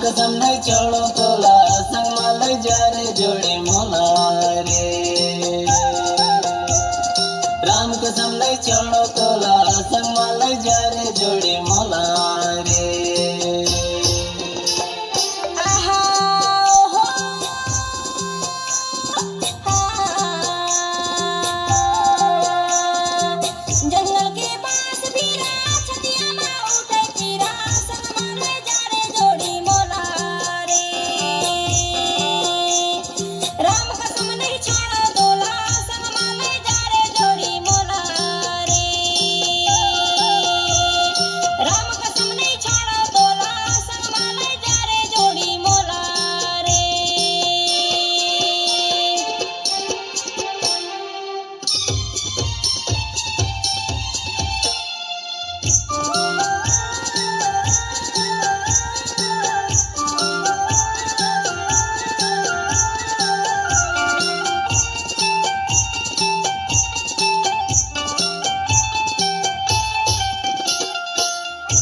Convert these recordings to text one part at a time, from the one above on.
कसम नहीं छोड़ो तोला संग माले जा रे जोड़ी मोला रे। राम कसम नहीं छोड़ो तोला संग माले जा रे जोड़ी मोला रे।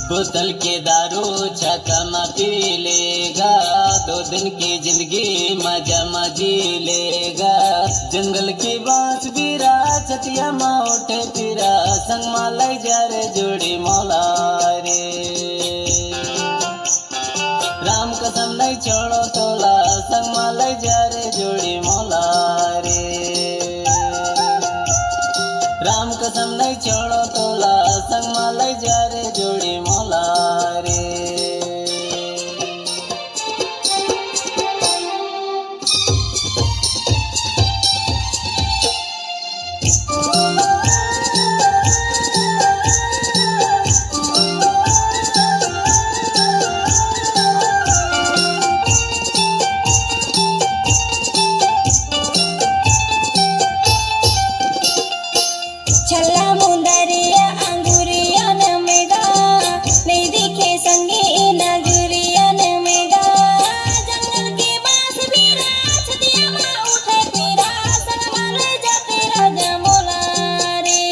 बोतल के दारू छकमा पी लेगा, 2 दिन की जिंदगी मजा मजी लेगा। जंगल की बांस बीरा छतिया माँ उठे पीरा संग मालाई जा रे जोड़ी मौला रे। राम कसम नहीं छोड़ो तोला संग मालाई जा रे जोड़ी मौला रे। राम कसम नहीं छोड़ो तोला संग मालाई जा रे जोड़ी मौला रे। छल्ला मुंदरिया अंगूरिया नमेगा, नहीं दिखे संगी नगरिया नमेगा। जंगल के बांस बीरा छतिया माँ उठे पीरा संग माले जाते राजा मोला रे।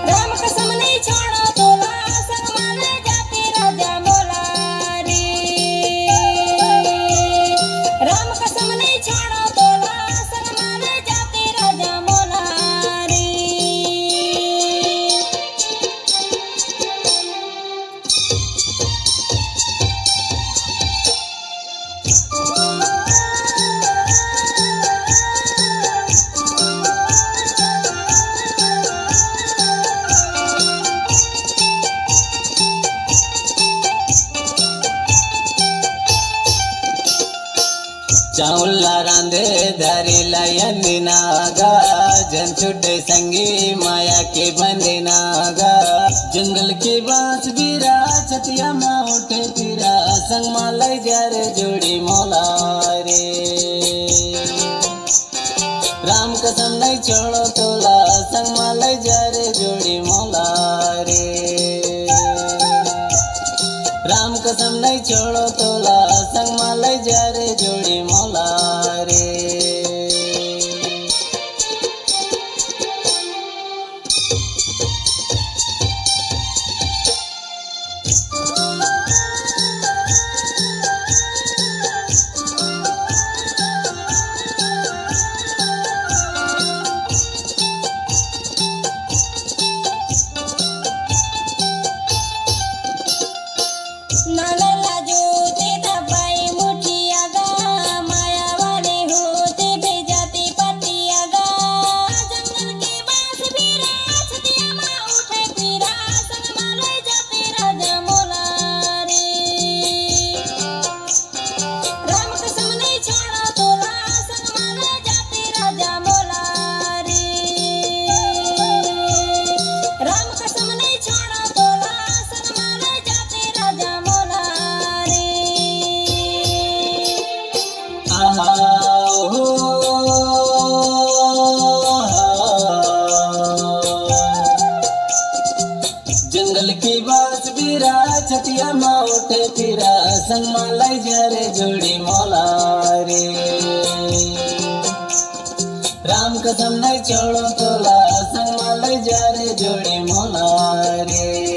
राम कसम नहीं छोड़ो तोला संग माले जाते राजा मोला रे। राम कसम नहीं छोड़ो तोला संग माले जाते राजा मोला रे। चाउला रांधे धरी लायन नागा, जन छुटे संगी माया के बंदे नागा। जंगल के बांस बीरा छतिया माँ उठे पीरा संग मालाई जा रे जोड़ी मौला रे। राम कसम नहीं छोड़ो तोला संग मालाई जा रे जोड़ी मौला रे। राम कसम नहीं छोड़ो तोला संग मालाई जा रे जोड़ी मौला रे। नाला जोते दबाई मुठिया गा, माया वाले होते भेजाती पटिया गा। जंगल के बांस बीरा छतिया माँ उठे पीरा संग माले जाते राजा मोला रे। राम कसम नहीं छोड़ो तोला संग माले जाते राजा मोला रे। राम कसम नहीं छोड़ो तोला संग माले जाते राजा मोला रे। जंगल की बांस बीरा छतिया माँ उठे पीरा संग मालाई जा रे जोड़ी मौला रे। राम कसम नहीं छोड़ो तोला संग मालाई जा रे जोड़ी मौला रे।